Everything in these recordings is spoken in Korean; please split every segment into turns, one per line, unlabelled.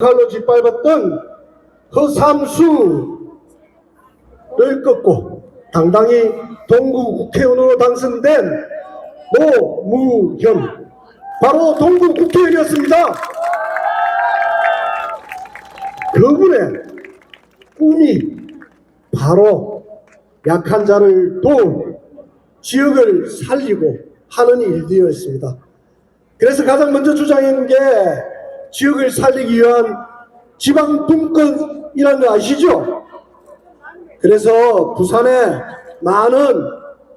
칼로 짓밟았던 허삼수를 꺾고 당당히 동구 국회의원으로 당선된 노무현, 바로 동구 국회의원이었습니다. 그분의 꿈이 바로 약한 자를 도우고 지역을 살리고 하는 일이었습니다. 그래서 가장 먼저 주장한 게 지역을 살리기 위한 지방분권이라는 거 아시죠? 그래서 부산에 많은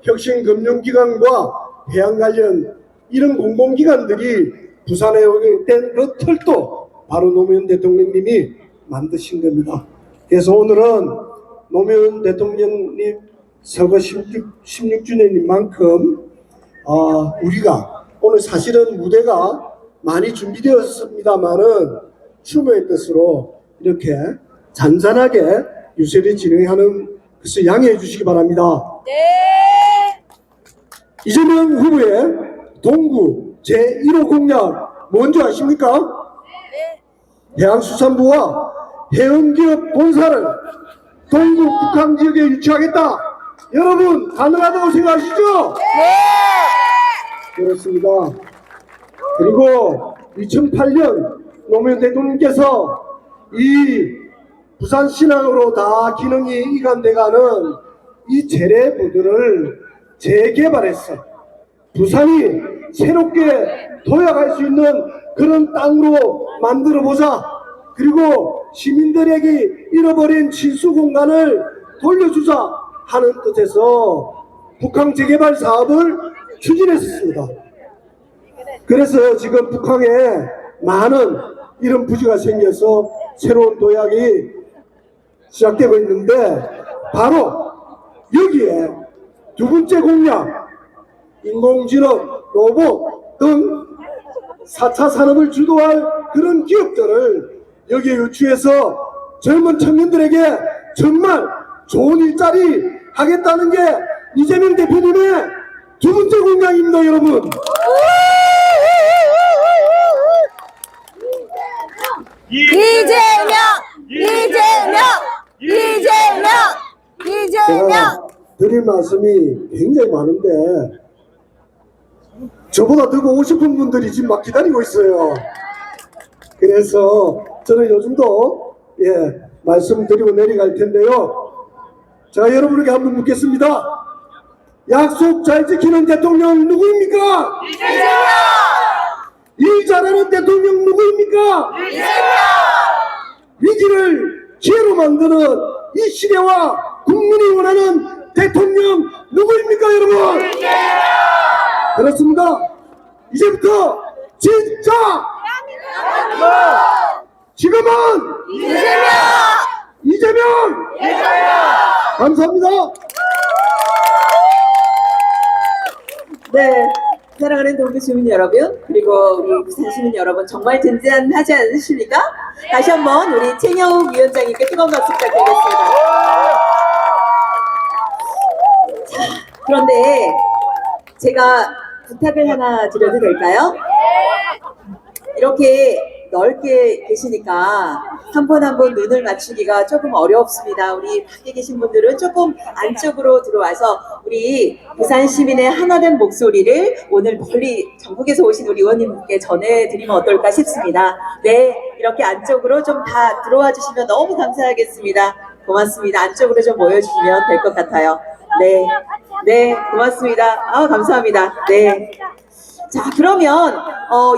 혁신금융기관과 해양 관련 이런 공공기관들이 부산에 오게 된 그 틀도 바로 노무현 대통령님이 만드신 겁니다. 그래서 오늘은 노무현 대통령님 서거 16주년인 만큼 우리가 오늘 사실은 무대가 많이 준비되었습니다만은 추모의 뜻으로 이렇게 잔잔하게 유세를 진행하는 것을 양해해 주시기 바랍니다.
네.
이재명 후보의 동구 제1호 공약 뭔지 아십니까?
네.
해양수산부와 해운기업 본사를 동구 북한지역에 유치하겠다. 여러분 가능하다고 생각하시죠?
네.
그렇습니다. 그리고 2008년 노무현 대통령께서 이 부산신항으로 다 기능이 이관돼가는 이 재래부두를 재개발했어. 부산이 새롭게 도약할 수 있는 그런 땅으로 만들어보자. 그리고 시민들에게 잃어버린 친수공간을 돌려주자 하는 뜻에서 북항 재개발 사업을 추진했습니다. 그래서 지금 북한에 많은 이런 부지가 생겨서 새로운 도약이 시작되고 있는데 바로 여기에 두 번째 공약, 인공지능, 로봇 등 4차 산업을 주도할 그런 기업들을 여기에 유치해서 젊은 청년들에게 정말 좋은 일자리 하겠다는 게 이재명 대표님의 두 번째 공약입니다, 여러분. 제가 드릴 말씀이 굉장히 많은데 저보다 더 보고 싶은 분들이 지금 막 기다리고 있어요. 그래서 저는 요즘도 말씀드리고 내려갈 텐데요. 제가 여러분에게 한번 묻겠습니다. 약속 잘 지키는 대통령 누구입니까?
이재명!
일 잘하는 대통령 누구입니까?
이재명!
위기를 기회로 만드는 이 시대와 국민이 원하는 대통령 누구입니까, 여러분?
이재명!
그렇습니다. 이제부터 진짜 지금은
이재명!
이재명! 감사합니다.
네, 사랑하는 동구 주민 여러분, 그리고 우리 부산 시민 여러분, 정말 든든하지 않으십니까? 다시 한번 우리 최영욱 위원장님께 뜨거운 박수 부탁드리겠습니다. 자, 그런데 제가 부탁을 하나 드려도 될까요? 이렇게 넓게 계시니까 한 분 한 분 눈을 맞추기가 조금 어렵습니다. 우리 밖에 계신 분들은 조금 안쪽으로 들어와서 우리 부산 시민의 하나된 목소리를 오늘 멀리 전국에서 오신 우리 의원님께 전해드리면 어떨까 싶습니다. 네, 이렇게 안쪽으로 좀 다 들어와 주시면 너무 감사하겠습니다. 고맙습니다. 안쪽으로 좀 모여주시면 될 것 같아요. 네, 네, 고맙습니다. 감사합니다. 네. 자, 그러면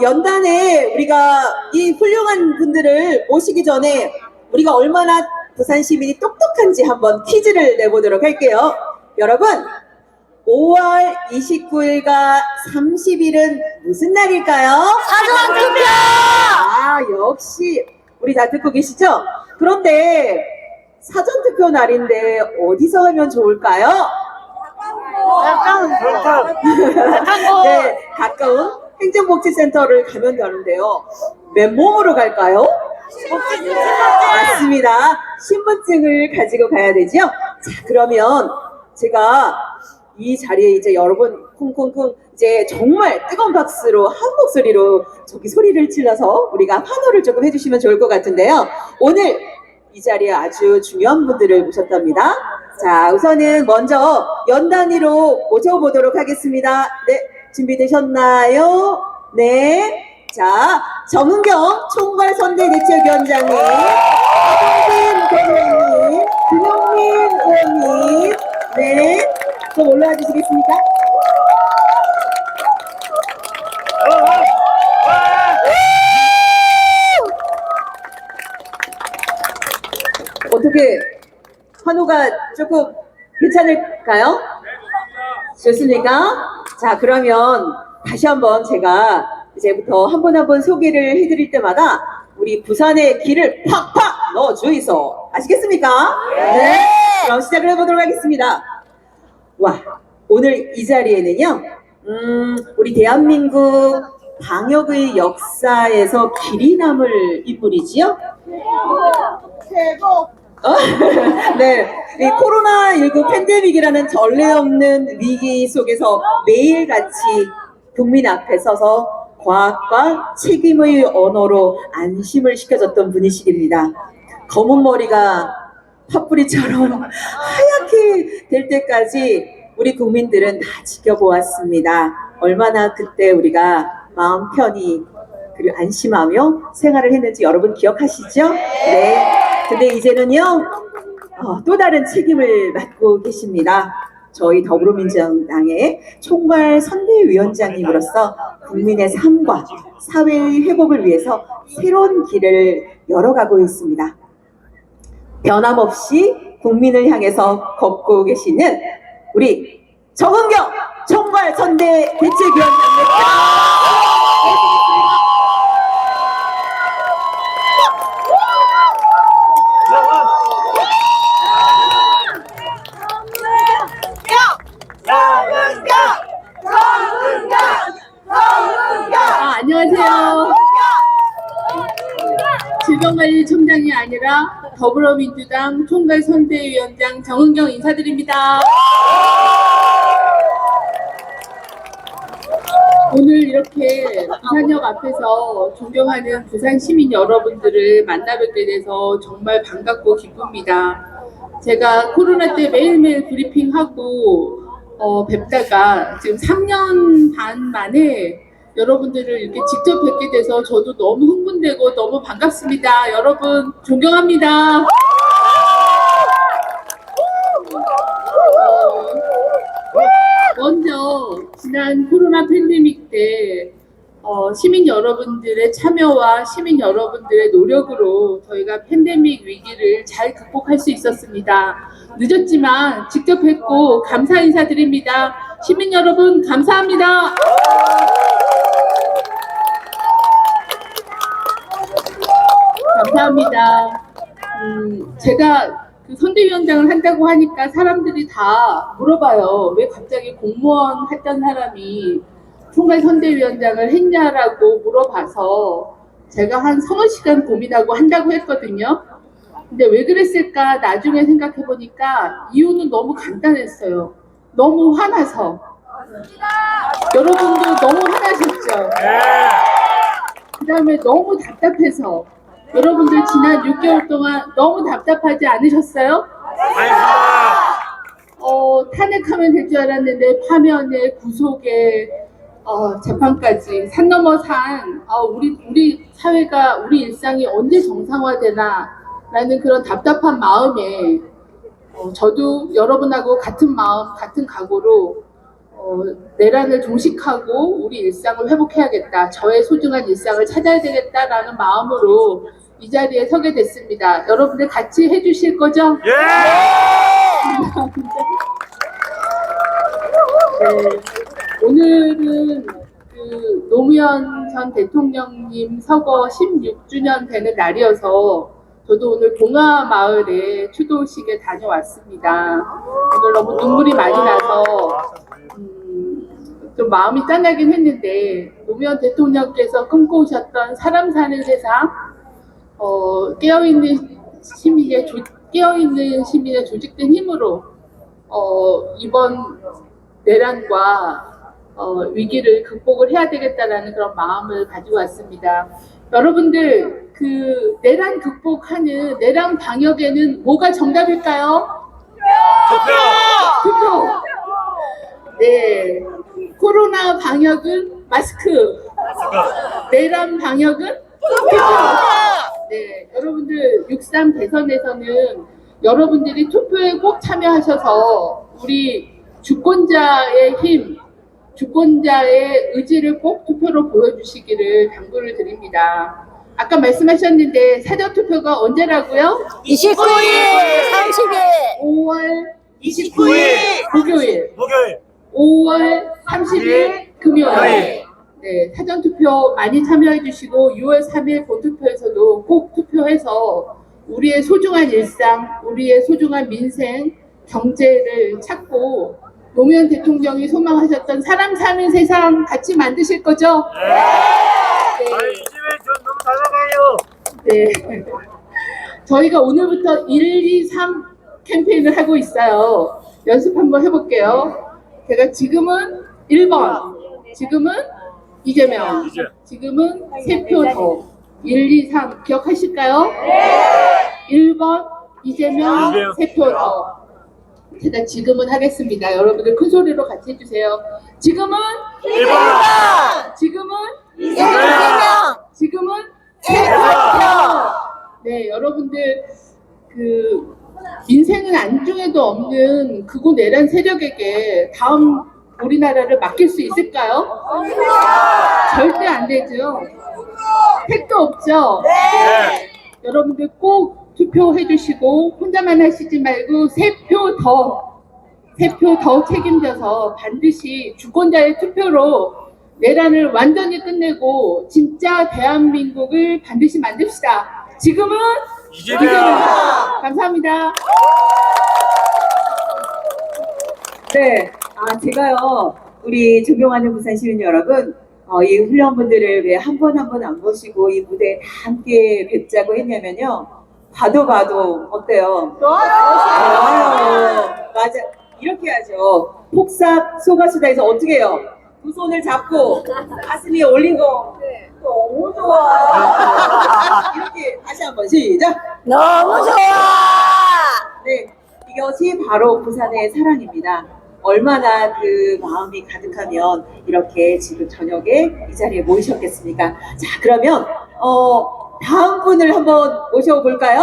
연단에 우리가 이 훌륭한 분들을 모시기 전에 우리가 얼마나 부산 시민이 똑똑한지 한번 퀴즈를 내보도록 할게요. 여러분, 5월 29일과 30일은 무슨 날일까요?
사전투표!
역시 우리 다 듣고 계시죠? 그런데 사전투표 날인데 어디서 하면 좋을까요? 네, 가까운 행정복지센터를 가면 되는데요. 맨몸으로 갈까요? 맞습니다. 신분증을 가지고 가야 되죠? 자, 그러면 제가 이 자리에 이제 여러분 쿵쿵쿵 이제 정말 뜨거운 박수로 한 목소리로 저기 소리를 질러서 우리가 환호를 조금 해주시면 좋을 것 같은데요. 오늘 이 자리에 아주 중요한 분들을 모셨답니다. 자, 우선은 먼저 연단위로 모셔보도록 하겠습니다. 네, 준비되셨나요? 네. 자, 정은경 총괄선대대책위원장님, 박원진 대표님, 김용민 의원님, 네, 좀 올라와 주시겠습니까? 어떻게 환호가 조금 괜찮을까요? 좋습니까? 자, 그러면 다시 한번 제가 이제부터 한 분 한 분 소개를 해드릴 때마다 우리 부산의 기를 팍팍 넣어주이소. 아시겠습니까? 네. 그럼 시작을 해보도록 하겠습니다. 와, 오늘 이 자리에는요, 우리 대한민국 방역의 역사에서 길이 남을 인물이지요? 네, 이 코로나19 팬데믹이라는 전례 없는 위기 속에서 매일같이 국민 앞에 서서 과학과 책임의 언어로 안심을 시켜줬던 분이십니다. 검은 머리가 팥뿌리처럼 하얗게 될 때까지 우리 국민들은 다 지켜보았습니다. 얼마나 그때 우리가 마음 편히 그리고 안심하며 생활을 했는지 여러분 기억하시죠? 네. 근데 이제는요, 또 다른 책임을 맡고 계십니다. 저희 더불어민주당의 총괄 선대위원장님으로서 국민의 삶과 사회의 회복을 위해서 새로운 길을 열어가고 있습니다. 변함없이 국민을 향해서 걷고 계시는 우리 정은경 총괄 선대대책위원장입니다.
안녕하세요. 질병관리청장이 아니라 더불어민주당 총괄선대위원장 정은경 인사드립니다. 오늘 이렇게 부산역 앞에서 존경하는 부산 시민 여러분들을 만나 뵙게 돼서 정말 반갑고 기쁩니다. 제가 코로나 때 매일매일 브리핑하고 뵙다가 지금 3년 반 만에 여러분들을 이렇게 직접 뵙게 돼서 저도 너무 흥분되고 너무 반갑습니다. 여러분 존경합니다. 먼저 지난 코로나 팬데믹 때 시민 여러분들의 참여와 시민 여러분들의 노력으로 저희가 팬데믹 위기를 잘 극복할 수 있었습니다. 늦었지만 직접 뵙고 감사 인사드립니다. 시민 여러분 감사합니다. 감사합니다. 제가 그 선대위원장을 한다고 하니까 사람들이 다 물어봐요. 왜 갑자기 공무원 했던 사람이 총괄 선대위원장을 했냐라고 물어봐서 제가 한 서너 시간 고민하고 한다고 했거든요. 근데 왜 그랬을까 나중에 생각해 보니까 이유는 너무 간단했어요. 너무 화나서. 여러분도 너무 화나셨죠? 그 다음에 너무 답답해서. 여러분들 지난 6개월 동안 너무 답답하지 않으셨어요? 탄핵하면 될 줄 알았는데 파면에 구속에 재판까지 산 넘어 산 우리 사회가 우리 일상이 언제 정상화되나 라는 그런 답답한 마음에 저도 여러분하고 같은 마음 같은 각오로 내란을 종식하고 우리 일상을 회복해야겠다. 저의 소중한 일상을 찾아야 되겠다라는 마음으로 이 자리에 서게 됐습니다. 여러분들 같이 해주실 거죠? 예! 네, 오늘은 그 노무현 전 대통령님 서거 16주년 되는 날이어서 저도 오늘 봉화마을에 추도식에 다녀왔습니다. 오늘 너무 눈물이 많이 나서 좀 마음이 짠하긴 했는데 노무현 대통령께서 꿈꿔오셨던 사람 사는 세상, 깨어있는 시민의 조직된 힘으로 이번 내란과 위기를 극복을 해야 되겠다라는 그런 마음을 가지고 왔습니다. 여러분들, 그 내란 극복하는 내란 방역에는 뭐가 정답일까요? 투표! 네. 코로나 방역은 마스크. 내란 방역은 투표! 네. 여러분들, 6.3 대선에서는 여러분들이 투표에 꼭 참여하셔서 우리 주권자의 힘, 주권자의 의지를 꼭 투표로 보여주시기를 당부를 드립니다. 아까 말씀하셨는데 사전투표가 언제라고요?
29일, 30일,
5월
29일,
목요일, 5월 30일 금요일. 네, 사전투표 많이 참여해 주시고 6월 3일 본투표에서도 꼭 투표해서 우리의 소중한 일상, 우리의 소중한 민생, 경제를 찾고 노무현 대통령이 소망하셨던 사람 사는 세상 같이 만드실 거죠? 네.
이집에 전 너무 다가가요.
네. 저희가 오늘부터 1, 2, 3 캠페인을 하고 있어요. 연습 한번 해볼게요. 제가 지금은 1번, 지금은 이재명, 지금은 3표 더. 1, 2, 3 기억하실까요? 네. 1번 이재명, 3표 더. 제가 지금은 하겠습니다. 여러분들 큰 소리로 같이 해주세요. 지금은
1번,
지금은
이재명,
지금은 3표. 네, 여러분들 그 인생은 안중에도 없는 극우 내란 세력에게 다음 우리나라를 맡길 수 있을까요? 절대 안 되죠. 택도 없죠.
네.
여러분들 꼭 투표해 주시고 혼자만 하시지 말고 3표 더 책임져서 반드시 주권자의 투표로 내란을 완전히 끝내고 진짜 대한민국을 반드시 만듭시다. 지금은
이재명!
감사합니다.
네, 제가요, 우리 존경하는 부산 시민 여러분, 이 훌륭한분들을 왜 한 번 한 번 안 모시고 이 무대에 다 함께 뵙자고 했냐면요. 봐도 어때요? 좋아요. 맞아. 이렇게 하죠. 폭삭 소가수다에서 어떻게 해요? 두 손을 잡고 가슴 위에 올린 거. 너무 좋아. 이렇게 다시 한번 시작.
너무 좋아!
네, 이것이 바로 부산의 사랑입니다. 얼마나 그 마음이 가득하면 이렇게 지금 저녁에 이 자리에 모이셨겠습니까? 자, 그러면 다음 분을 한번 모셔볼까요?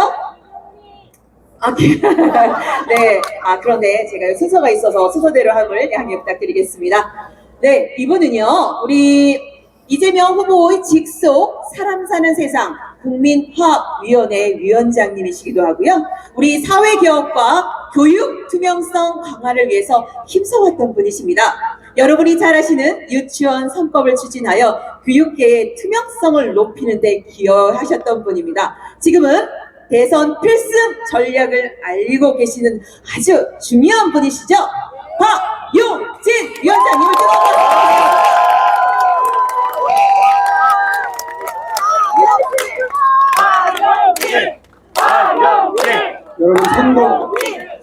네, 그런데 제가 순서가 있어서 순서대로 함을 양해 부탁드리겠습니다. 네, 이분은요, 우리 이재명 후보의 직속 사람 사는 세상 국민화합위원회 위원장님이시기도 하고요. 우리 사회개혁과 교육 투명성 강화를 위해서 힘써왔던 분이십니다. 여러분이 잘 아시는 유치원 3법을 추진하여 교육계의 투명성을 높이는 데 기여하셨던 분입니다. 지금은 대선 필승 전략을 알고 계시는 아주 중요한 분이시죠. 박용진 위원장님을 축하드립니다.
여러분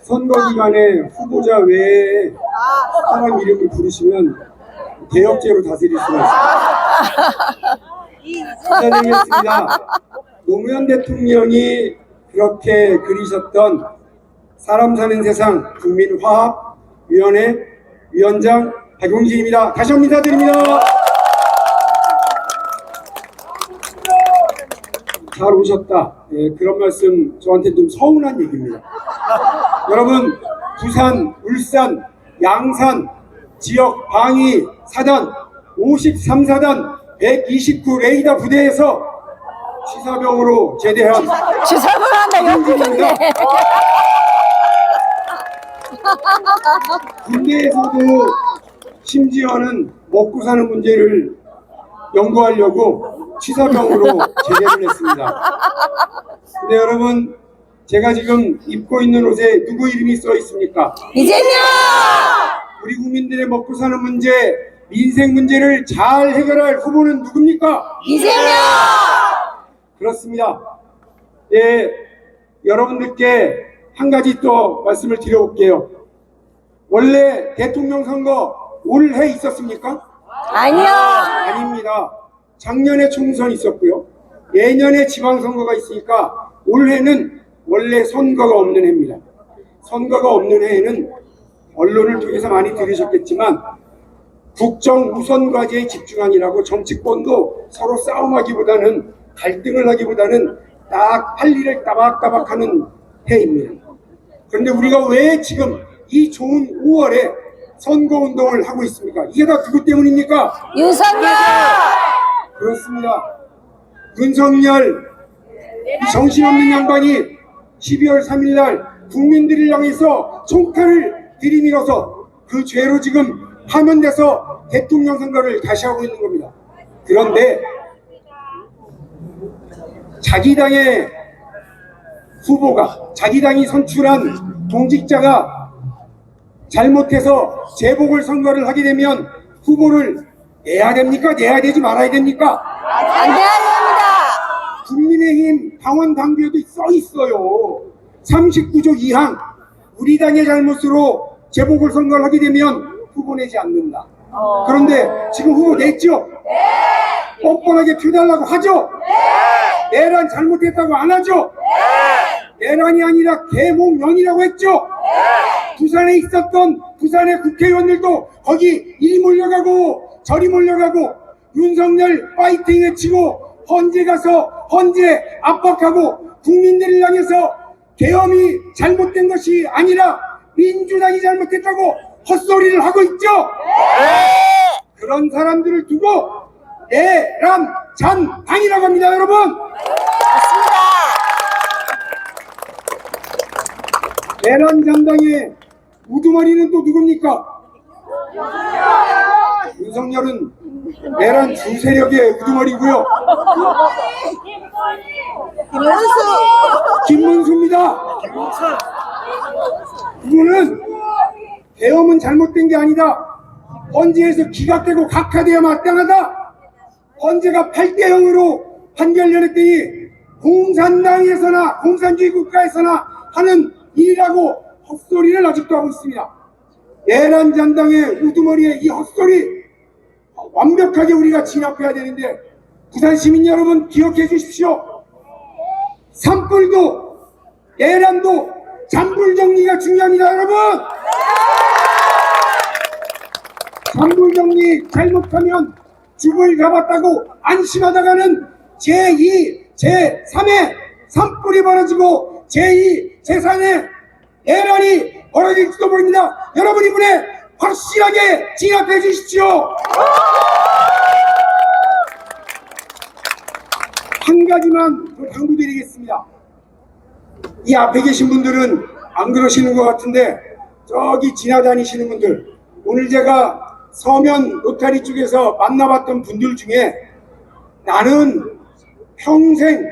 선거 기간에 후보자 외에 사람 이름을 부르시면 개혁죄로 다스릴 수가 있습니다. 기자드리겠습니다. 노무현 대통령이 그렇게 그리셨던 사람 사는 세상 국민화합위원회 위원장 박용진입니다. 다시 한번 인사드립니다. 잘 오셨다. 예, 그런 말씀 저한테 좀 서운한 얘기입니다. 여러분, 부산, 울산, 양산 지역 방위 사단 53사단 129 레이더 부대에서 취사병으로 제대한
주사분한다,
박용진입니다. 군대에서도 심지어는 먹고 사는 문제를 연구하려고 취사병으로 제대를 했습니다. 근데 여러분, 제가 지금 입고 있는 옷에 누구 이름이 써 있습니까?
이재명!
우리 국민들의 먹고 사는 문제, 민생 문제를 잘 해결할 후보는 누굽니까?
이재명!
그렇습니다. 예, 여러분들께 한 가지 또 말씀을 드려볼게요. 원래 대통령 선거 올해 있었습니까?
아니요.
아닙니다. 작년에 총선 있었고요. 예년에 지방선거가 있으니까 올해는 원래 선거가 없는 해입니다. 선거가 없는 해에는 언론을 통해서 많이 들으셨겠지만 국정 우선 과제에 집중하니라고 정치권도 서로 싸움하기보다는 갈등을 하기보다는 딱 할 일을 따박따박 하는 해입니다. 그런데 우리가 왜 지금 이 좋은 5월에 선거운동을 하고 있습니까? 이게 다 누구 때문입니까?
윤석열.
그렇습니다. 윤석열 이 정신없는 양반이 12월 3일 날 국민들을 향해서 총칼을 들이밀어서 그 죄로 지금 파면돼서 대통령 선거를 다시 하고 있는 겁니다. 그런데 자기 당의 후보가, 자기 당이 선출한 공직자가 잘못해서 재보궐선거를 하게 되면 후보를 내야 됩니까? 내야 되지 말아야 됩니까?
안 돼야 됩니다.
국민의힘 당원 당규에도 써 있어요. 39조 2항 우리 당의 잘못으로 재보궐선거를 하게 되면 후보 내지 않는다. 그런데 지금 후보 냈죠? 뻔뻔하게 펴달라고 하죠? 내란 잘못했다고 안 하죠? 내란이 아니라 계몽연이라고 했죠? 부산에 있었던 부산의 국회의원들도 거기 이리 몰려가고 저리 몰려가고 윤석열 파이팅 외치고 헌재 가서 헌재 압박하고 국민들을 향해서 계엄이 잘못된 것이 아니라 민주당이 잘못했다고 헛소리를 하고 있죠? 그런 사람들을 두고 내란 잔당이라고 합니다, 여러분. 내란 잔당의 우두머리는 또 누굽니까? 윤석열은 내란 주 세력의 우두머리고요. 김문수입니다. 그분은 계엄은 잘못된 게 아니다. 헌재에서 기각되고 각하되어야 마땅하다. 헌재가 8대0으로 판결 내렸더니 공산당에서나 공산주의 국가에서나 하는 일이라고 헛소리를 아직도 하고 있습니다. 내란 잔당의 우두머리의 이 헛소리 완벽하게 우리가 진압해야 되는데 부산 시민 여러분 기억해 주십시오. 산불도 내란도 잔불 정리가 중요합니다, 여러분. 잔불 정리 잘못하면 죽을 잡았다고 안심하다가는 제2, 제3의 산불이 벌어지고 제2, 제3의 내란이 벌어질지도 모릅니다. 여러분 이번에 확실하게 진압해 주십시오. 한 가지만 당부드리겠습니다. 이 앞에 계신 분들은 안 그러시는 것 같은데 저기 지나다니시는 분들, 오늘 제가 서면 로타리 쪽에서 만나봤던 분들 중에 나는 평생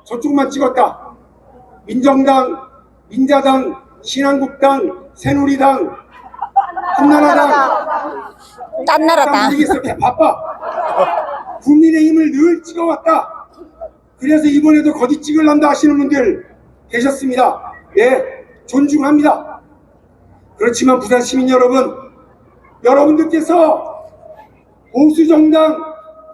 저쪽만 찍었다. 민정당, 민자당, 신한국당, 새누리당, 한나라당,
딴 나라 당.
모르겠어. 바빠. 국민의힘을 늘 찍어왔다. 그래서 이번에도 거짓 찍을란다 하시는 분들 계셨습니다. 예, 존중합니다. 그렇지만 부산 시민 여러분, 여러분들께서 보수정당,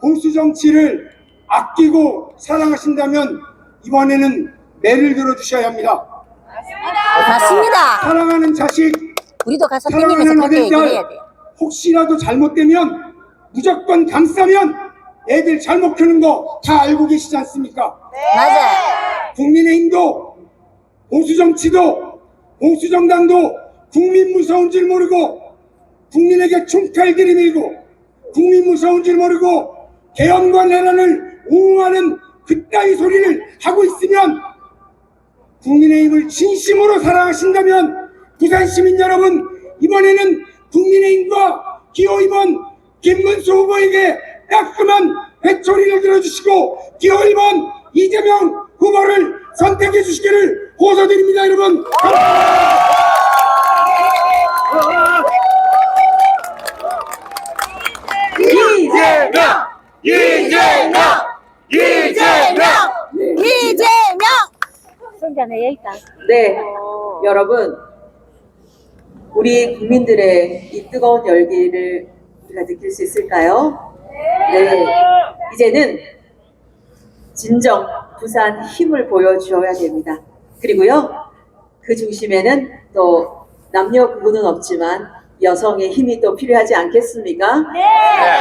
보수정치를 아끼고 사랑하신다면 이번에는 매를 들어주셔야 합니다.
맞습니다.
사랑하는 자식,
우리도 가서 땡기면서
사랑하는
그렇게 얘기를 해야
아들딸,
돼.
혹시라도 잘못되면 무조건 감싸면 애들 잘못 크는 거 다 알고 계시지 않습니까?
맞아요.
국민의힘도 보수정치도 보수정당도 국민 무서운 줄 모르고 국민에게 총칼 들이밀고 국민 무서운 줄 모르고 계엄과 내란을 옹호하는 그따위 소리를 하고 있으면 국민의힘을 진심으로 사랑하신다면 부산 시민 여러분, 이번에는 국민의힘과 기호 2번 김문수 후보에게 따끔한 회초리를 들어주시고 기호 1번 이재명 후보를 선택해 주시기를 호소드립니다. 여러분 감사합니다.
이재명! 이재명! 이재명!
이재명! 손자네 여기 있다.
네, 여러분 우리 국민들의 이 뜨거운 열기를 우리가 느낄 수 있을까요? 네. 이제는 진정 부산 힘을 보여주어야 됩니다. 그리고요, 그 중심에는 또 남녀 구분은 없지만 여성의 힘이 또 필요하지 않겠습니까?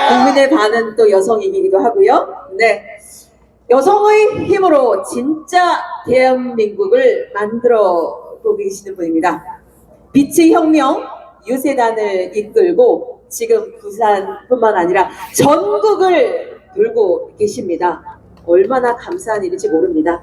국민의 반은 또 여성이기도 하고요. 네. 여성의 힘으로 진짜 대한민국을 만들어 계시는 분입니다. 빛의 혁명 유세단을 이끌고 지금 부산뿐만 아니라 전국을 돌고 계십니다. 얼마나 감사한 일인지 모릅니다.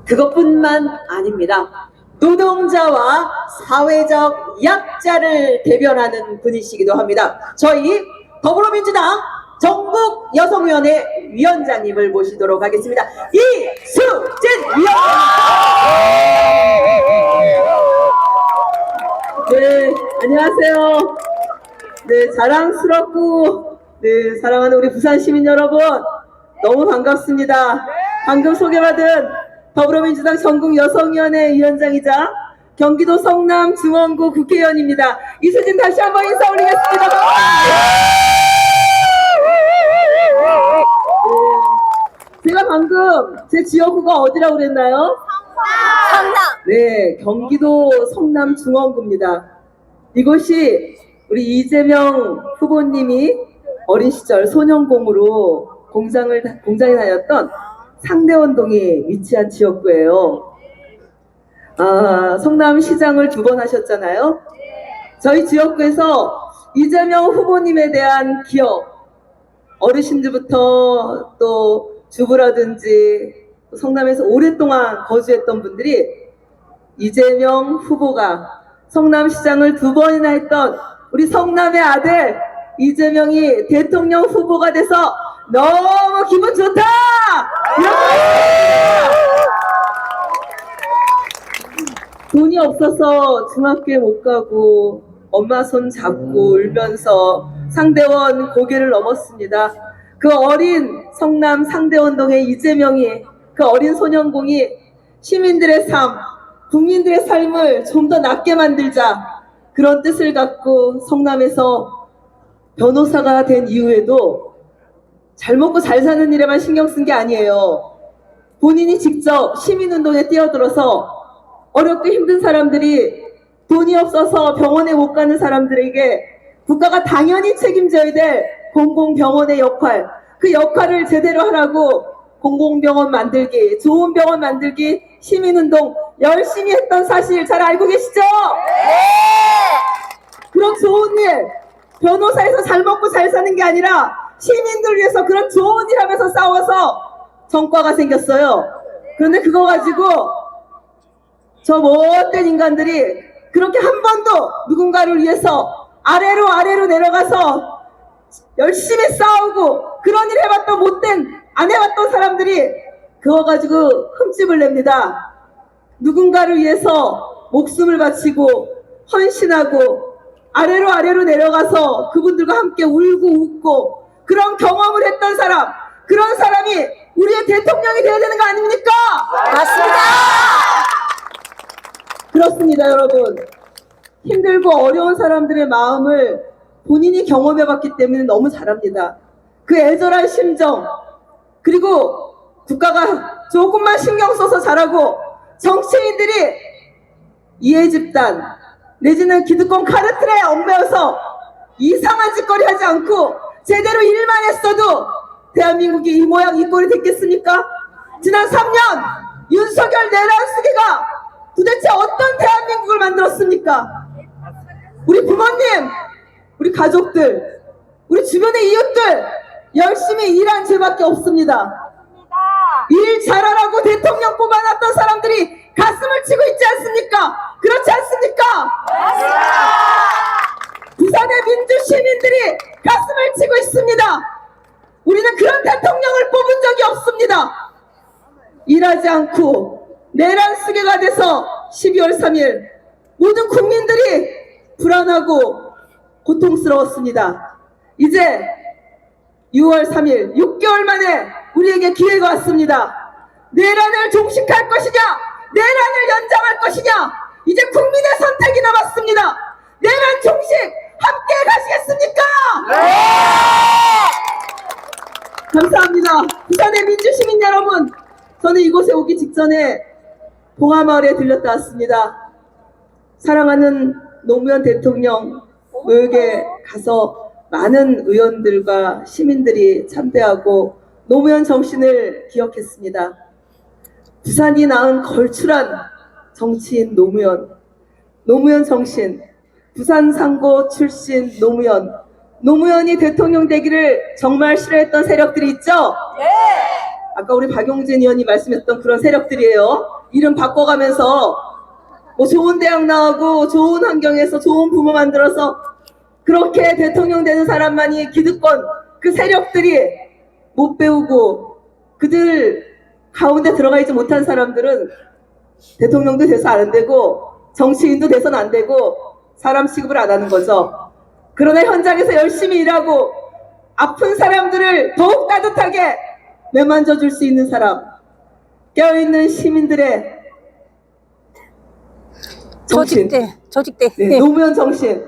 그것뿐만 아닙니다. 노동자와 사회적 약자를 대변하는 분이시기도 합니다. 저희 더불어민주당 전국 여성위원회 위원장님을 모시도록 하겠습니다. 이수진 위원장! 네, 안녕하세요. 네, 자랑스럽고 네, 사랑하는 우리 부산 시민 여러분, 너무 반갑습니다. 방금 소개받은 더불어민주당 전국 여성위원회 위원장이자 경기도 성남 중원구 국회의원입니다. 이수진 다시 한번 인사 올리겠습니다. 네, 제가 방금 제 지역구가 어디라고 그랬나요?
성남.
네, 경기도 성남 중원구입니다. 이곳이 우리 이재명 후보님이 어린 시절 소년공으로 공장에 다녔던 상대원동에 위치한 지역구예요. 성남시장을 2번 하셨잖아요. 저희 지역구에서 이재명 후보님에 대한 기억, 어르신들부터 또 주부라든지 성남에서 오랫동안 거주했던 분들이 이재명 후보가 성남시장을 2번이나 했던 우리 성남의 아들 이재명이 대통령 후보가 돼서 너무 기분 좋다! 돈이 없어서 중학교에 못 가고 엄마 손 잡고 울면서 상대원 고개를 넘었습니다. 그 어린 성남 상대원동의 이재명이, 그 어린 소년공이 시민들의 삶, 국민들의 삶을 좀 더 낫게 만들자, 그런 뜻을 갖고 성남에서 변호사가 된 이후에도 잘 먹고 잘 사는 일에만 신경 쓴 게 아니에요. 본인이 직접 시민운동에 뛰어들어서 어렵고 힘든 사람들이, 돈이 없어서 병원에 못 가는 사람들에게 국가가 당연히 책임져야 될 공공병원의 역할, 그 역할을 제대로 하라고 공공병원 만들기, 좋은 병원 만들기, 시민운동 열심히 했던 사실 잘 알고 계시죠? 그런 좋은 일, 변호사에서 잘 먹고 잘 사는 게 아니라 시민들 위해서 그런 좋은 일 하면서 싸워서 정과가 생겼어요. 그런데 그거 가지고 저 못된 인간들이 그렇게 한 번도 누군가를 위해서 아래로 내려가서 열심히 싸우고 그런 일 해봤던 안 해봤던 사람들이 그거 가지고 흠집을 냅니다. 누군가를 위해서 목숨을 바치고 헌신하고 아래로 내려가서 그분들과 함께 울고 웃고 그런 경험을 했던 사람, 그런 사람이 우리의 대통령이 되어야 되는 거 아닙니까?
맞습니다.
그렇습니다, 여러분. 힘들고 어려운 사람들의 마음을 본인이 경험해봤기 때문에 너무 잘합니다. 그 애절한 심정, 그리고 국가가 조금만 신경 써서 잘하고 정치인들이 이해 집단 내지는 기득권 카르텔에 얽매여서 이상한 짓거리 하지 않고 제대로 일만 했어도 대한민국이 이 모양 이 꼴이 됐겠습니까? 지난 3년 윤석열 내란수계가 도대체 어떤 대한민국을 만들었습니까? 우리 부모님, 우리 가족들, 우리 주변의 이웃들 열심히 일한 죄밖에 없습니다. 일 잘하라고 대통령 뽑아놨던 사람들이 가슴을 치고 있지 않습니까? 그렇지 않습니까? 부산의 민주 시민들이 가슴을 치고 있습니다. 우리는 그런 대통령을 뽑은 적이 없습니다. 일하지 않고 내란 수계가 돼서 12월 3일 모든 국민들이 불안하고 고통스러웠습니다. 이제 6월 3일 6개월 만에 우리에게 기회가 왔습니다. 내란을 종식할 것이냐, 내란을 연장할 것이냐, 이제 국민의 선택이 남았습니다. 내란 총식 함께 가시겠습니까? 감사합니다. 부산의 민주시민 여러분, 저는 이곳에 오기 직전에 봉하마을에 들렸다 왔습니다. 사랑하는 노무현 대통령 묘역에 가서 많은 의원들과 시민들이 참배하고 노무현 정신을 기억했습니다. 부산이 낳은 걸출한 정치인 노무현 정신, 부산 상고 출신 노무현이 대통령 되기를 정말 싫어했던 세력들이 있죠? 아까 우리 박용진 의원이 말씀했던 그런 세력들이에요. 이름 바꿔가면서 뭐 좋은 대학 나오고 좋은 환경에서 좋은 부모 만들어서 그렇게 대통령 되는 사람만이 기득권, 그 세력들이 못 배우고 그들 가운데 들어가 있지 못한 사람들은 대통령도 돼서 안 되고 정치인도 돼서는 안 되고 사람 취급을 안 하는 거죠. 그러나 현장에서 열심히 일하고 아픈 사람들을 더욱 따뜻하게 매만져 줄 수 있는 사람, 깨어있는 시민들의 정신,
조직대.
네, 노무현 정신.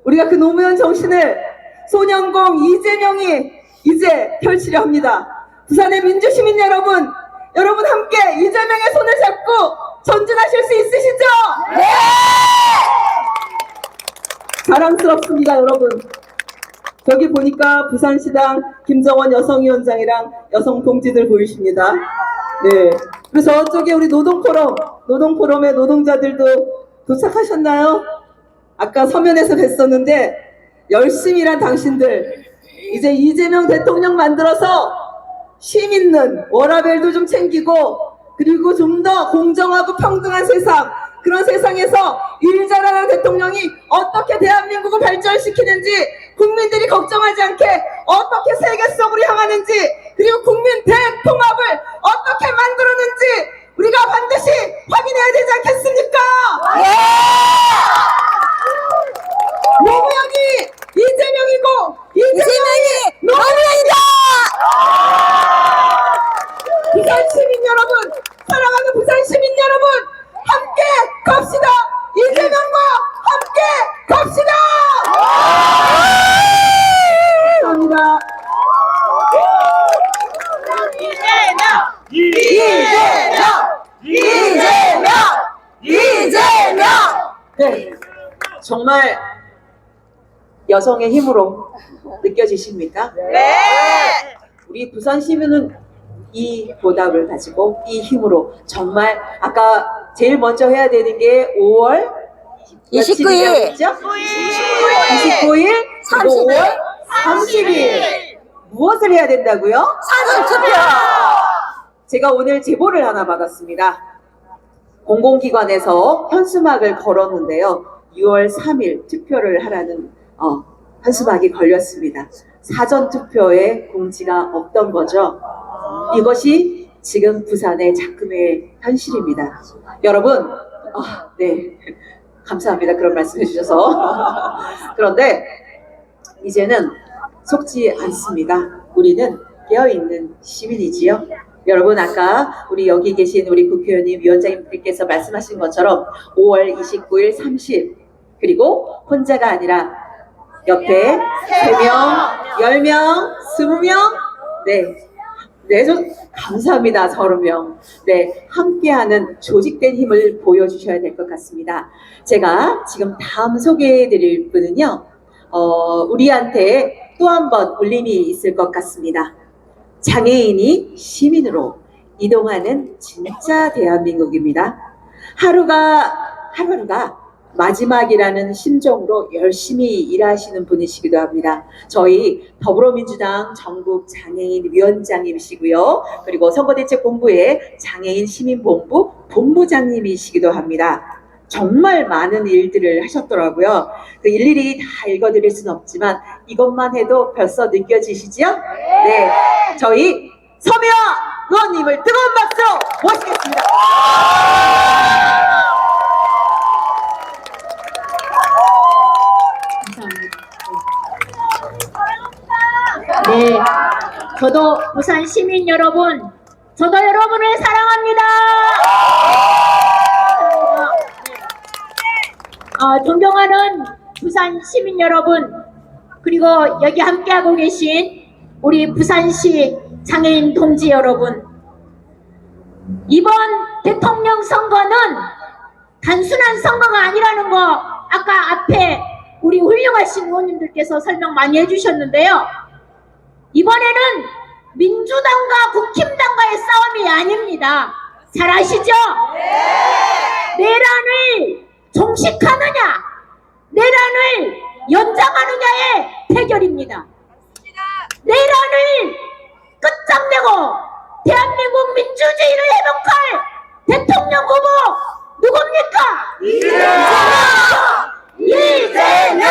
우리가 그 노무현 정신을 소년공 이재명이 이제 펼치려 합니다. 부산의 민주시민 여러분 함께 이재명의 손을 잡고 전진하실 수 있으시죠? 네! 자랑스럽습니다, 여러분. 저기 보니까 부산시당 김정원 여성위원장이랑 여성 동지들 보이십니다. 네. 그리고 저쪽에 우리 노동포럼의 노동자들도 도착하셨나요? 아까 서면에서 뵀었는데 열심히 일한 당신들, 이제 이재명 대통령 만들어서 쉼 있는 워라밸도 좀 챙기고 그리고 좀 더 공정하고 평등한 세상, 그런 세상에서 일 잘하는 대통령이 어떻게 대한민국을 발전시키는지, 국민들이 걱정하지 않게 어떻게 세계 속으로 향하는지, 그리고 국민 대통합을 어떻게 만들었는지 우리가 반드시 확인해야 되지 않겠습니까? 노무현이 이재명이고 이재명이 노무현이다! 부산 시민 여러분, 사랑하는 부산 시민 여러분, 함께 갑시다. 이재명과 함께 갑시다. 감사합니다. 이재명! 네, 정말 여성의 힘으로 느껴지십니까? 네. 우리 부산 시민은 이 보답을 가지고 이 힘으로 정말 아까 제일 먼저 해야 되는 게 5월
29일.
29일,
30일.
5월 30일. 무엇을 해야 된다고요?
사전투표.
제가 오늘 제보를 하나 받았습니다. 공공기관에서 현수막을 걸었는데요. 6월 3일 투표를 하라는 현수막이 걸렸습니다. 사전투표에 공지가 없던 거죠. 이것이 지금 부산의 작금의 현실입니다. 여러분, 네, 감사합니다. 그런 말씀 해주셔서. 그런데 이제는 속지 않습니다. 우리는 깨어있는 시민이지요. 여러분, 아까 우리 여기 계신 우리 국회의원님, 위원장님들께서 말씀하신 것처럼 5월 29일, 30, 그리고 혼자가 아니라 옆에 3명, 10명, 20명, 네, 좀 감사합니다. 30명. 네, 함께하는 조직된 힘을 보여주셔야 될 것 같습니다. 제가 지금 다음 소개해드릴 분은요, 우리한테 또 한 번 울림이 있을 것 같습니다. 장애인이 시민으로 이동하는 진짜 대한민국입니다. 하루하루가 마지막이라는 심정으로 열심히 일하시는 분이시기도 합니다. 저희 더불어민주당 전국 장애인 위원장님이시고요. 그리고 선거대책본부의 장애인 시민본부 본부장님이시기도 합니다. 정말 많은 일들을 하셨더라고요. 그 일일이 다 읽어드릴 수는 없지만 이것만 해도 벌써 느껴지시죠? 네, 저희 서미화 의원님을 뜨거운 박수로 모시겠습니다.
네, 저도 부산 시민 여러분, 저도 여러분을 사랑합니다. 존경하는 부산 시민 여러분, 그리고 여기 함께하고 계신 우리 부산시 장애인 동지 여러분, 이번 대통령 선거는 단순한 선거가 아니라는 거 아까 앞에 우리 훌륭하신 의원님들께서 설명 많이 해주셨는데요. 이번에는 민주당과 국힘당과의 싸움이 아닙니다. 잘 아시죠? 내란을 종식하느냐, 내란을 연장하느냐의 대결입니다. 내란을 끝장내고 대한민국 민주주의를 회복할 대통령 후보 누굽니까? 이재명!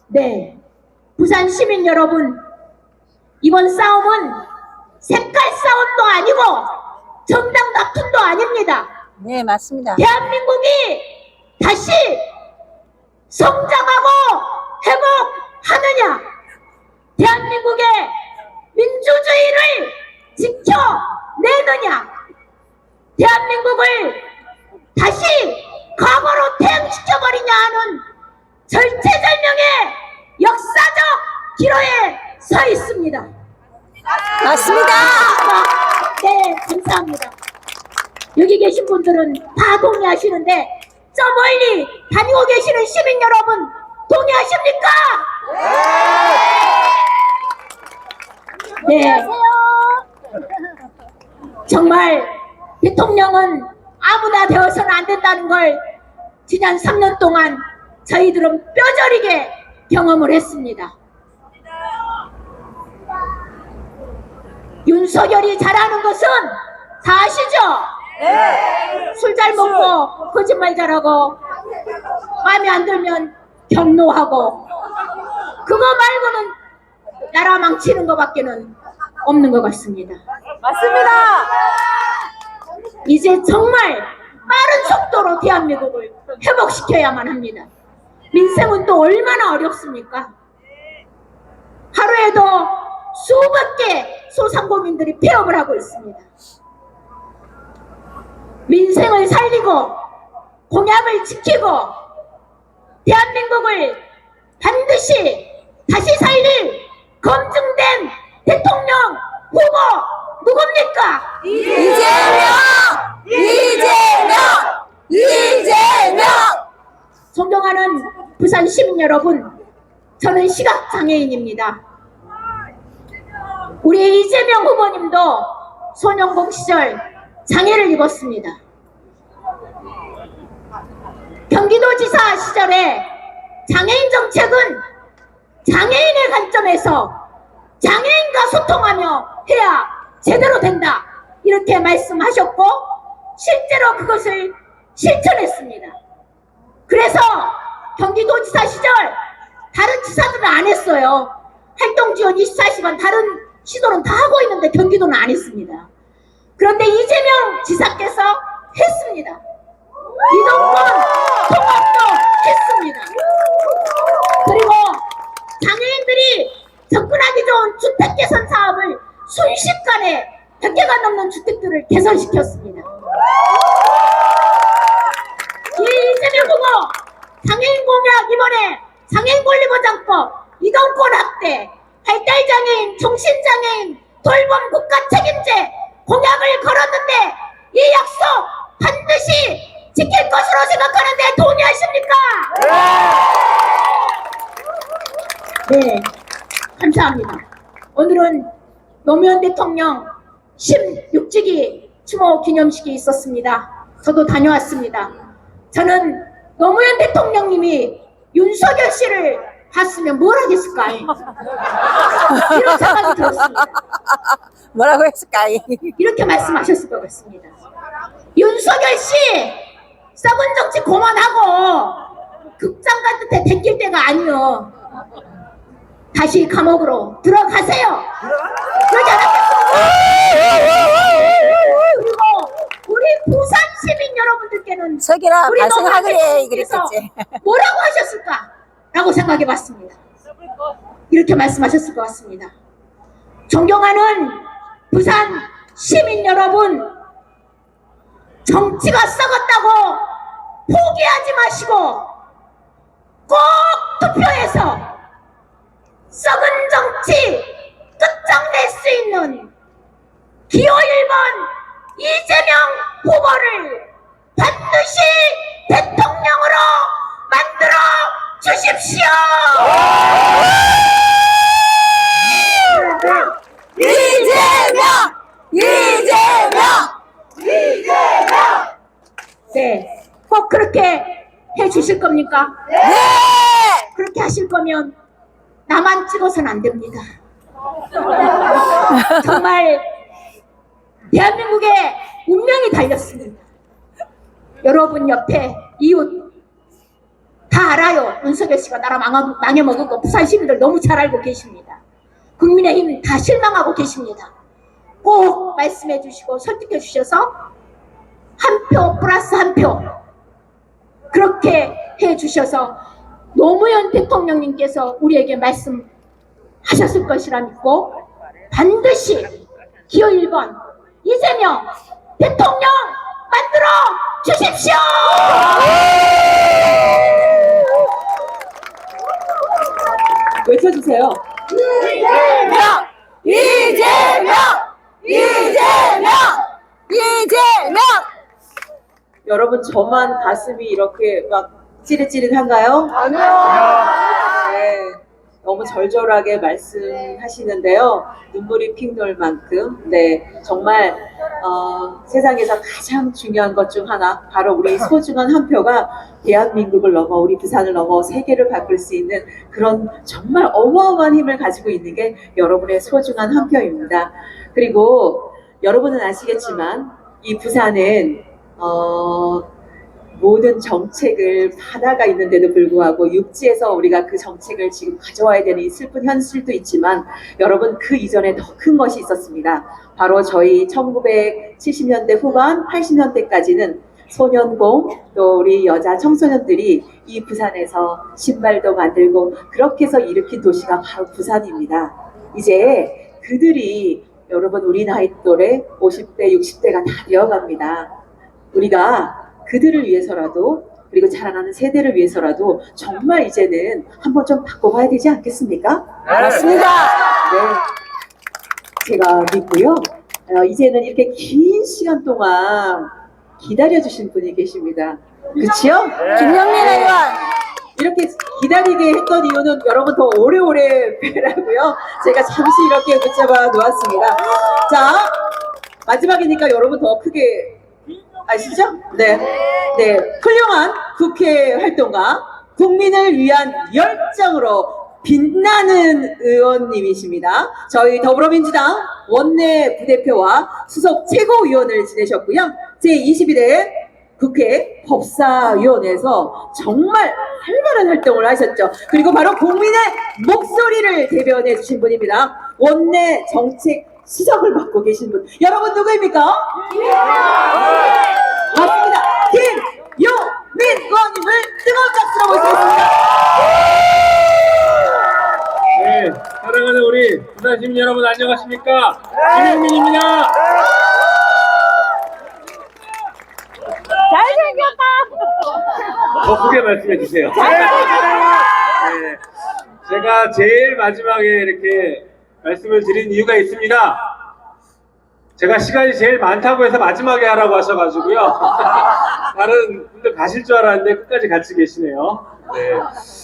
네, 부산 시민 여러분, 이번 싸움은 색깔 싸움도 아니고 정당 다툼도 아닙니다.
네, 맞습니다.
대한민국이 다시 성장하고 회복하느냐, 대한민국의 민주주의를 지켜내느냐, 대한민국을 다시 과거로 퇴행시켜버리냐 하는 절체절명의 역사적 기로에 서 있습니다.
맞습니다.
네, 감사합니다. 여기 계신 분들은 다 동의하시는데 저 멀리 다니고 계시는 시민 여러분 동의하십니까? 네. 정말 대통령은 아무나 되어서는 안 된다는 걸 지난 3년 동안 저희들은 뼈저리게 경험을 했습니다. 윤석열이 잘하는 것은 다 아시죠? 술 잘 먹고 거짓말 잘하고 마음에 안 들면 경로하고 그거 말고는 나라 망치는 것밖에는 없는 것 같습니다.
맞습니다.
이제 정말 빠른 속도로 대한민국을 회복시켜야만 합니다. 민생은 또 얼마나 어렵습니까? 하루에도 수백 개 소상공인들이 폐업을 하고 있습니다. 민생을 살리고 공약을 지키고 대한민국을 반드시 다시 살릴 검증된 대통령 후보 누굽니까?
이재명!
존경하는 부산 시민 여러분, 저는 시각장애인입니다. 우리 이재명 후보님도 소년공 시절 장애를 입었습니다. 경기도지사 시절에 장애인 정책은 장애인의 관점에서 장애인과 소통하며 해야 제대로 된다, 이렇게 말씀하셨고 실제로 그것을 실천했습니다. 그래서 경기도지사 시절 다른 지사들은 안 했어요. 활동지원 24시간 다른 시도는 다 하고 있는데 경기도는 안 했습니다. 그런데 이재명 지사께서 했습니다. 이동권 통합도 했습니다. 그리고 장애인들이 접근하기 좋은 주택 개선 사업을 순식간에 100개가 넘는 주택들을 개선시켰습니다. 이재명 후보 장애인 공약, 이번에 장애인 권리보장법, 이동권 확대, 발달장애인, 정신장애인 돌봄 국가 책임제 공약을 걸었는데 이 약속 반드시 지킬 것으로 생각하는데 동의하십니까? 네, 감사합니다. 오늘은 노무현 대통령 16주기 추모 기념식이 있었습니다. 저도 다녀왔습니다. 저는 노무현 대통령님이 윤석열 씨를 봤으면 뭘 하겠을까? 이런 생각이 들었습니다.
뭐라고 했을까?
이렇게 말씀하셨을 것 같습니다. 윤석열 씨, 썩은 정치 그만하고 극장 같은 데 데낄 때가 아니요. 다시 감옥으로 들어가세요. 그러지 않았겠습니까? 그리고 우리 부산 시민 여러분들께는
석이라
우리
발생하그래
노무현
그랬겠지.
대통령께서 뭐라고 하셨을까? 라고 생각해 봤습니다. 이렇게 말씀하셨을 것 같습니다. 존경하는 부산 시민 여러분, 정치가 썩었다고 포기하지 마시고 꼭 투표해서 썩은 정치 끝장낼 수 있는 기호 1번 이재명 후보를 반드시 대통령으로 만들어 주십시오.
이재명! 이재명!
네, 꼭 그렇게 해 주실 겁니까?
네!
그렇게 하실 거면 나만 찍어서는 안 됩니다. 정말 대한민국의 운명이 달렸습니다. 여러분 옆에 이웃 다 알아요. 윤석열 씨가 나라 망해먹은 거 부산 시민들 너무 잘 알고 계십니다. 국민의힘 다 실망하고 계십니다. 꼭 말씀해 주시고 설득해 주셔서 한 표 플러스 한 표 그렇게 해 주셔서 노무현 대통령님께서 우리에게 말씀하셨을 것이라 믿고 반드시 기호 1번 이재명 대통령 만들어 주십시오.
외쳐주세요.
이재명! 이재명! 이재명! 이재명!
여러분 저만 가슴이 이렇게 막 찌릿찌릿한가요? 네, 너무 절절하게 말씀하시는데요. 눈물이 핑 돌 만큼 네 정말 세상에서 가장 중요한 것 중 하나 바로 우리 소중한 한 표가 대한민국을 넘어 우리 부산을 넘어 세계를 바꿀 수 있는 그런 정말 어마어마한 힘을 가지고 있는 게 여러분의 소중한 한 표입니다. 그리고 여러분은 아시겠지만 이 부산은 모든 정책을 바다가 있는데도 불구하고 육지에서 우리가 그 정책을 지금 가져와야 되는 이 슬픈 현실도 있지만 여러분 그 이전에 더 큰 것이 있었습니다. 바로 저희 1970년대 후반 80년대까지는 소년공 또 우리 여자 청소년들이 이 부산에서 신발도 만들고 그렇게 해서 일으킨 도시가 바로 부산입니다. 이제 그들이 여러분 우리 나이 또래 50대 60대가 다 되어갑니다. 우리가 그들을 위해서라도 그리고 자라나는 세대를 위해서라도 정말 이제는 한번 좀 바꿔봐야 되지 않겠습니까?
맞습니다.
네, 제가 믿고요. 이제는 이렇게 긴 시간 동안 기다려주신 분이 계십니다. 그렇지요?
김영민 의원!
이렇게 기다리게 했던 이유는 여러분 더 오래오래 뵈라고요. 제가 잠시 이렇게 붙잡아 놓았습니다. 자, 마지막이니까 여러분 더 크게 아시죠? 네. 네. 훌륭한 국회 활동가, 국민을 위한 열정으로 빛나는 의원님이십니다. 저희 더불어민주당 원내 부대표와 수석 최고위원을 지내셨고요. 제21대 국회 법사위원회에서 정말 활발한 활동을 하셨죠. 그리고 바로 국민의 목소리를 대변해 주신 분입니다. 원내 정책 수석을 맡고 계신 분. 여러분 누구입니까? 맞습니다. 김용민 의원님을 뜨거운 박수로 모시겠습니다.
네, 사랑하는 우리 부산 시민 여러분 안녕하십니까? 김용민입니다.
잘생겼다!
더 크게 말씀해 주세요. 네, 제가 제일 마지막에 이렇게 말씀을 드린 이유가 있습니다. 제가 시간이 제일 많다고 해서 마지막에 하라고 하셔가지고요. 다른 분들 가실 줄 알았는데 끝까지 같이 계시네요. 네.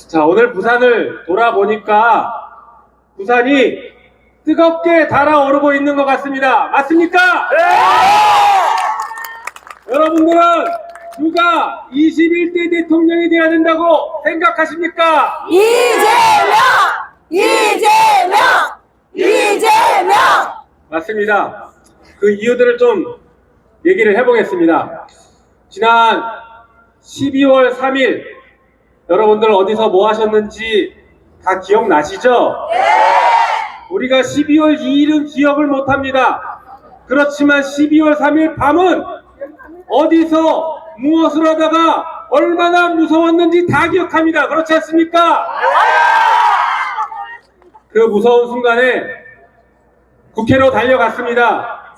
자, 오늘 부산을 돌아보니까 부산이 뜨겁게 달아오르고 있는 것 같습니다. 맞습니까? 네! 여러분들은 누가 21대 대통령이 되어야 된다고 생각하십니까?
이재명! 이재명! 이재명!
맞습니다. 그 이유들을 좀 얘기를 해보겠습니다. 지난 12월 3일 여러분들 어디서 뭐 하셨는지 다 기억나시죠? 네! 우리가 12월 2일은 기억을 못합니다. 그렇지만 12월 3일 밤은 어디서 무엇을 하다가 얼마나 무서웠는지 다 기억합니다. 그렇지 않습니까? 그 무서운 순간에 국회로 달려갔습니다.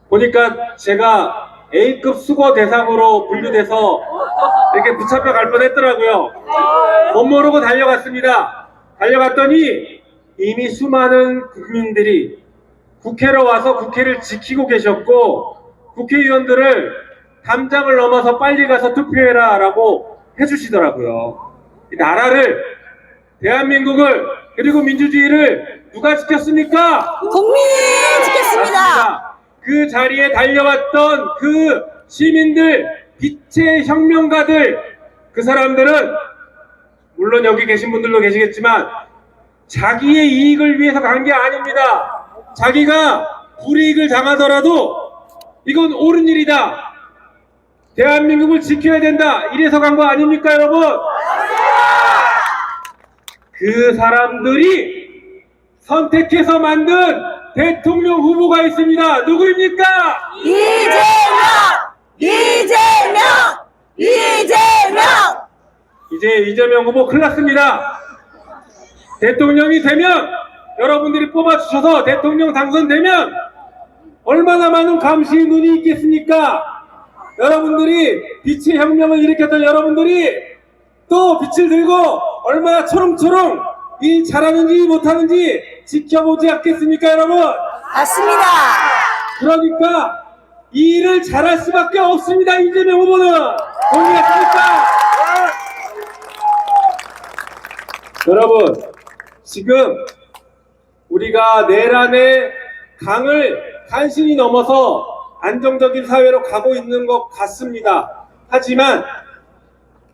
보니까 제가 A급 수거 대상으로 분류돼서 이렇게 붙잡혀 갈 뻔했더라고요. 못 모르고 달려갔습니다. 달려갔더니 이미 수많은 국민들이 국회로 와서 국회를 지키고 계셨고, 국회의원들을 담장을 넘어서 빨리 가서 투표해라 라고 해주시더라고요. 이 나라를, 대한민국을, 그리고 민주주의를 누가 지켰습니까?
국민이 지켰습니다.
맞습니다. 그 자리에 달려왔던 그 시민들, 빛의 혁명가들, 그 사람들은 물론 여기 계신 분들도 계시겠지만 자기의 이익을 위해서 간 게 아닙니다. 자기가 불이익을 당하더라도 이건 옳은 일이다, 대한민국을 지켜야 된다, 이래서 간 거 아닙니까, 여러분? 그 사람들이 선택해서 만든 대통령 후보가 있습니다. 누구입니까?
이재명! 이재명! 이재명!
이제 이재명 후보 큰일 났습니다. 대통령이 되면, 여러분들이 뽑아주셔서 대통령 당선되면 얼마나 많은 감시의 눈이 있겠습니까? 여러분들이, 빛의 혁명을 일으켰던 여러분들이 또 빛을 들고 얼마나 초롱초롱 일 잘하는지 못하는지 지켜보지 않겠습니까, 여러분?
맞습니다.
그러니까 이 일을 잘할 수밖에 없습니다. 이재명 후보는. 동의하십니까? 여러분, 지금 우리가 내란의 강을 간신히 넘어서 안정적인 사회로 가고 있는 것 같습니다. 하지만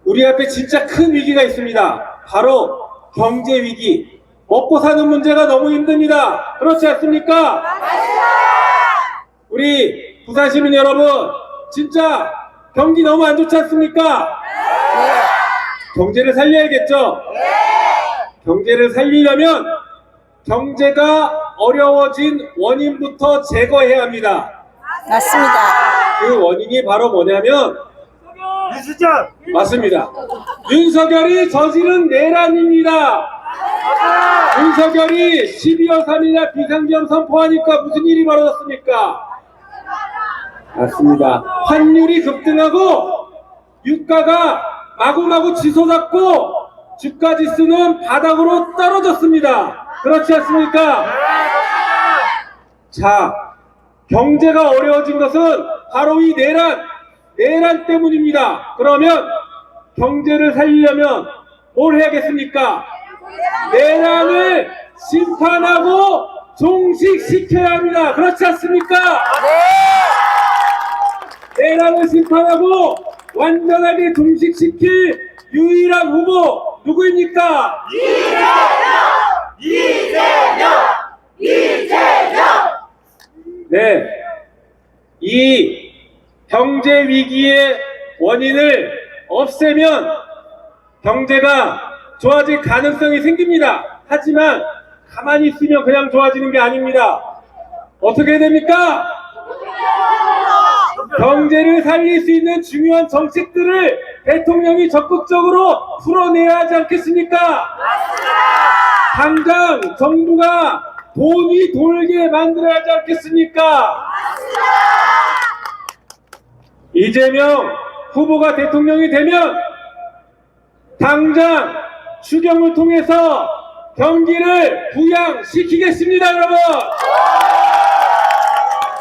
우리 앞에 진짜 큰 위기가 있습니다. 바로 경제 위기. 먹고 사는 문제가 너무 힘듭니다. 그렇지 않습니까? 우리 부산 시민 여러분, 진짜 경기 너무 안 좋지 않습니까? 경제를 살려야겠죠? 경제를 살리려면 경제가 어려워진 원인부터 제거해야 합니다.
맞습니다.
그 원인이 바로 뭐냐면, 맞습니다. 윤석열이 저지른 내란입니다. 윤석열이 12월 3일날 비상경 선포하니까 무슨 일이 벌어졌습니까? 맞습니다. 환율이 급등하고 유가가 마구마구 치솟았고 주가 지수는 바닥으로 떨어졌습니다. 그렇지 않습니까? 자, 경제가 어려워진 것은 바로 이 내란 때문입니다. 그러면 경제를 살리려면 뭘 해야겠습니까? 내란을 심판하고 종식시켜야 합니다. 그렇지 않습니까? 내란을 심판하고 완전하게 종식시킬 유일한 후보 누구입니까? 이재명! 네, 이 경제 위기의 원인을 없애면 경제가 좋아질 가능성이 생깁니다. 하지만 가만히 있으면 그냥 좋아지는 게 아닙니다. 어떻게 됩니까? 경제를 살릴 수 있는 중요한 정책들을 대통령이 적극적으로 풀어내야 하지 않겠습니까? 당장 정부가 돈이 돌게 만들어야 하지 않겠습니까? 이재명 후보가 대통령이 되면 당장 추경을 통해서 경기를 부양시키겠습니다, 여러분.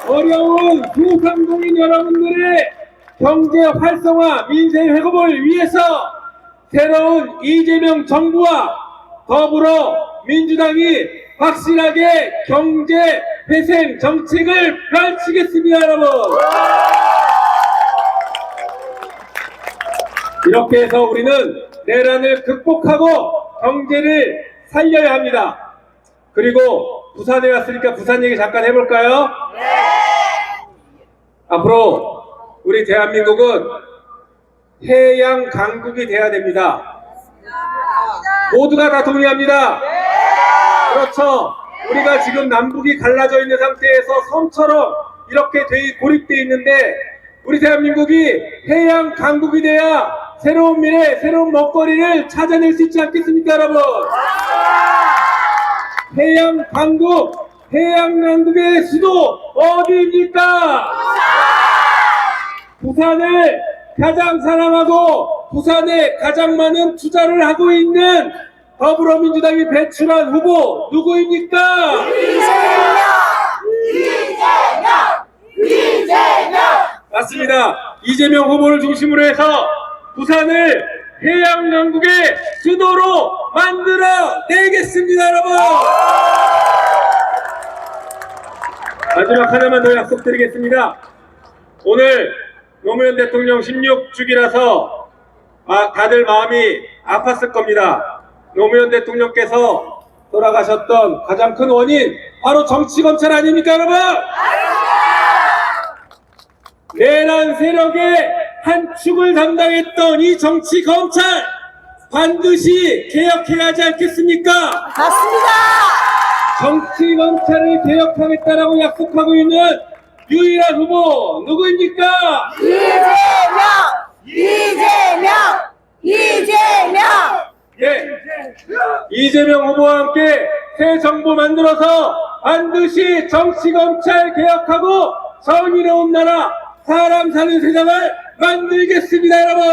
어려운 소상공인 여러분들의 경제 활성화, 민생 회복을 위해서 새로운 이재명 정부와 더불어 민주당이 확실하게 경제 회생 정책을 펼치겠습니다, 여러분. 이렇게 해서 우리는 내란을 극복하고 경제를 살려야 합니다. 그리고 부산에 왔으니까 부산 얘기 잠깐 해볼까요? 앞으로 우리 대한민국은 해양 강국이 돼야 됩니다. 모두가 다 동의합니다. 그렇죠. 우리가 지금 남북이 갈라져 있는 상태에서 섬처럼 이렇게 고립되어 있는데 우리 대한민국이 해양 강국이 돼야 새로운 미래, 새로운 먹거리를 찾아낼 수 있지 않겠습니까, 여러분? 해양 강국, 해양남국의 수도 어디입니까? 부산을 가장 사랑하고 부산에 가장 많은 투자를 하고 있는 더불어민주당이 배출한 후보 누구입니까? 맞습니다. 이재명 후보를 중심으로 해서 부산을 해양강국의 수도로 만들어 내겠습니다, 여러분. 마지막 하나만 더 약속드리겠습니다. 오늘 노무현 대통령 16주기라서 다들 마음이 아팠을 겁니다. 노무현 대통령께서 돌아가셨던 가장 큰 원인 바로 정치검찰 아닙니까, 여러분? 내란 세력의 한 축을 담당했던 이 정치검찰 반드시 개혁해야 하지 않겠습니까?
맞습니다.
정치검찰을 개혁하겠다라고 약속하고 있는 유일한 후보 누구입니까?
이재명!
예, 이재명 후보와 함께 새 정부 만들어서 반드시 정치검찰 개혁하고 정의로운 나라, 사람 사는 세상을 만들겠습니다, 여러분.